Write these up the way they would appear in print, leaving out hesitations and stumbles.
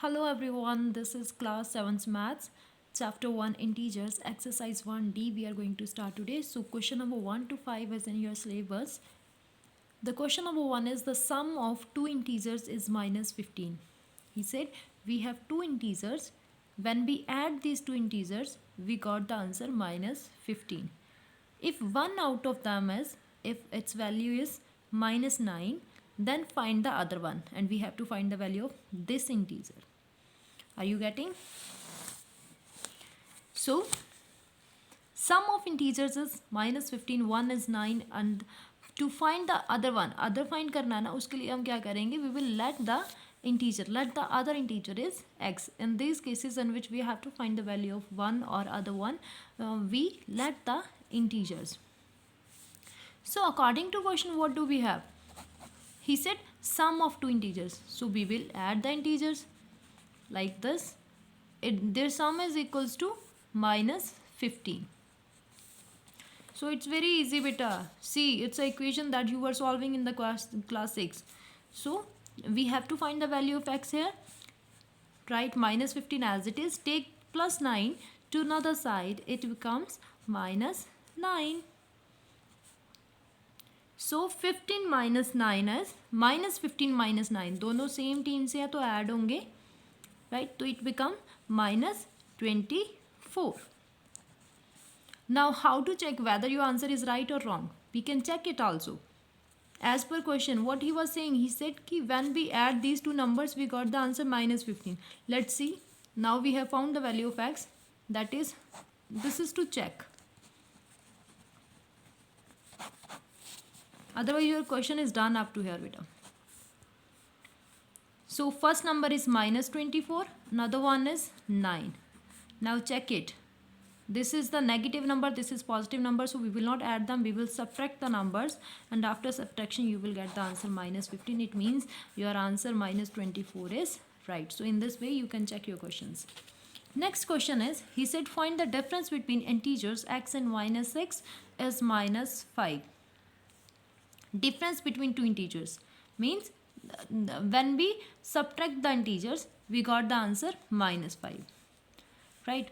Hello everyone, this is class 7's maths, chapter 1 integers, exercise 1D we are going to start today. So question number 1 to 5 is in your syllabus. The question number 1 is the sum of two integers is minus 15. He said we have two integers. When we add these two integers, we got the answer minus 15. If one out of them is, if its value is minus 9, then find the other one and we have to find the value of this integer. Are you getting? So sum of integers is minus 15, one is 9 and to find the other find करना है ना, उसके लिए हम क्या करेंगे, we will let the other integer is x. In these cases in which we have to find the value of one or other one, we let the integers. So according to question, what do we have? He said sum of two integers. So we will add the integers like this. Their sum is equals to minus 15. So it's very easy beta. See, it's an equation that you were solving in the class 6. So we have to find the value of x here. Write minus 15 as it is. Take plus 9 to another side. It becomes minus 9. So 15 minus 9 is minus 15 minus 9. दोनों same team से हैं तो add होंगे, right? तो it become minus 24. Now how to check whether your answer is right or wrong? We can check it also. As per question, what he was saying, he said कि when we add these two numbers, we got the answer minus 15. Let's see. Now we have found the value of x. That is, this is to check. Otherwise your question is done up to here beta. So first number is minus 24, another one is 9. Now check it. This is the negative number, this is positive number, so we will not add them, we will subtract the numbers, and after subtraction you will get the answer minus 15. It means your answer minus 24 is right. So in this way you can check your questions. Next question is, he said find the difference between integers x and minus 6 is minus 5. Difference between two integers means when we subtract the integers, we got the answer minus 5, right?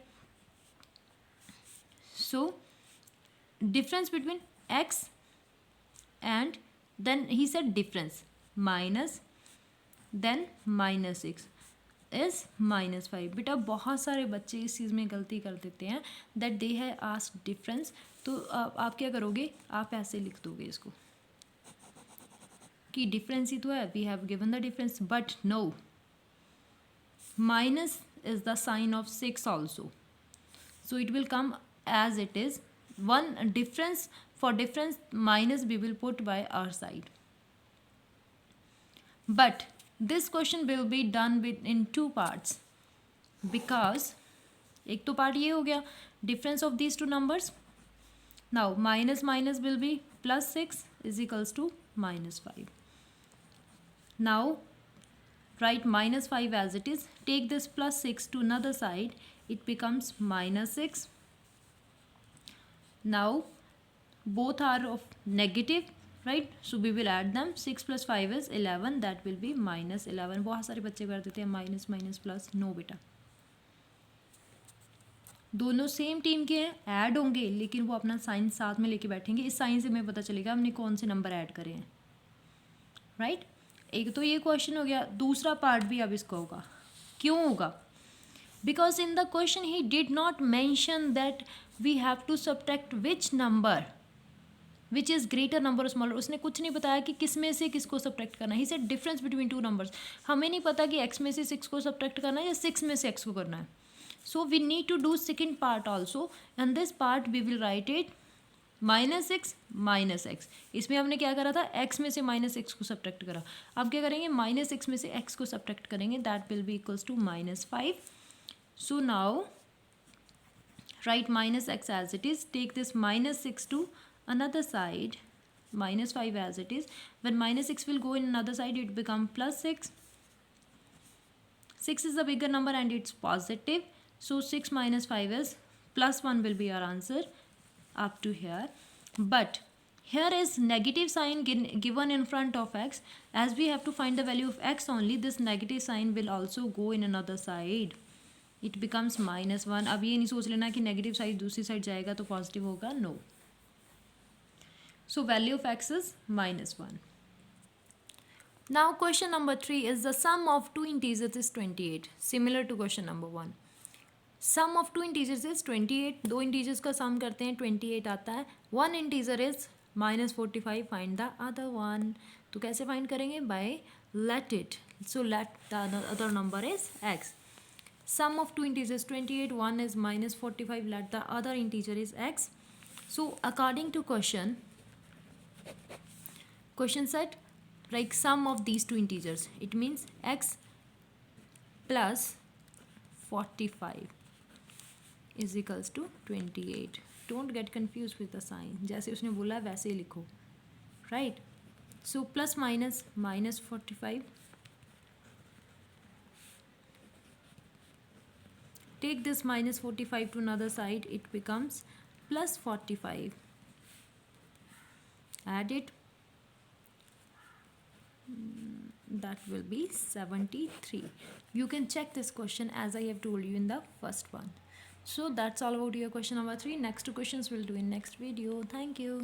So difference between x and then he said difference minus then minus 6 is minus 5. बेटा बहुत सारे बच्चे इस चीज़ में गलती कर देते हैं that they have asked difference. तो आप क्या करोगे, आप ऐसे लिख दोगे इसको कि डिफरेंस ही तो है, we have given the difference, but no, minus is the sign of 6 also, so it will come as it is. One difference, for difference minus we will put by our side, but this question will be done with in two parts because एक तो part ये हो गया difference of these two numbers. Now minus minus will be plus 6 is equals to minus 5. Now write minus 5 as it is. Take this plus 6 to another side, it becomes minus 6. Now both are of negative, right? So we will add them. 6 plus 5 is 11. That will be minus 11. बहुत सारे बच्चे कर देते हैं minus minus plus. No बेटा, दोनों same team के हैं, ऐड होंगे लेकिन वो अपना साइन साथ में लेके बैठेंगे. इस साइन से हमें पता चलेगा हमने कौन से नंबर ऐड करे हैं, राइट? एक तो ये क्वेश्चन हो गया. दूसरा पार्ट भी अब इसका होगा. क्यों होगा? Because in the question he did not mention that we have to subtract which number, which is greater number or smaller. उसने कुछ नहीं बताया कि किस में से किसको subtract करना है. He said difference between two numbers. हमें नहीं पता कि x में से 6 को subtract करना है या 6 में से x को करना है. So we need to do second part also, and this part we will write it minus 6 minus x. इसमें हमने क्या करा था, x में से minus 6 को subtract करा. अब क्या करेंगे, minus 6 में से x को subtract करेंगे. That will be equals to minus 5. So now write minus x as it is. Take this minus 6 to another side, minus 5 as it is. When minus 6 will go in another side, it become plus 6. 6 is the bigger number and it's positive. So 6 minus 5 is plus 1 will be our answer up to here. But Here is negative sign given in front of x. As we have to find the value of x only, this negative sign will also go in another side. It becomes -1. अब ये नहीं सोच लेना कि negative side दूसरी side जाएगा तो positive होगा, no. So value of x is -1. Now question number 3 is the sum of two integers is 28. Similar to question number 1. Sum of two integers is 28. दो integers का sum करते हैं 28 आता है. One integer is -45. Find the other one. तो कैसे find करेंगे? By let it. So let the other number is x. Sum of two integers 28. One is -45. Let the other integer is x. So according to question said like sum of these two integers. It means x plus 45 is equals to 28. Don't get confused with the sign. जैसे उसने बोला वैसे ही लिखो. Right? So plus minus -45. Take this -45 to another side. It becomes plus 45. Add it. That will be 73. You can check this question as I have told you in the first one. So that's all about your question number 3. Next two questions we'll do in next video. Thank you.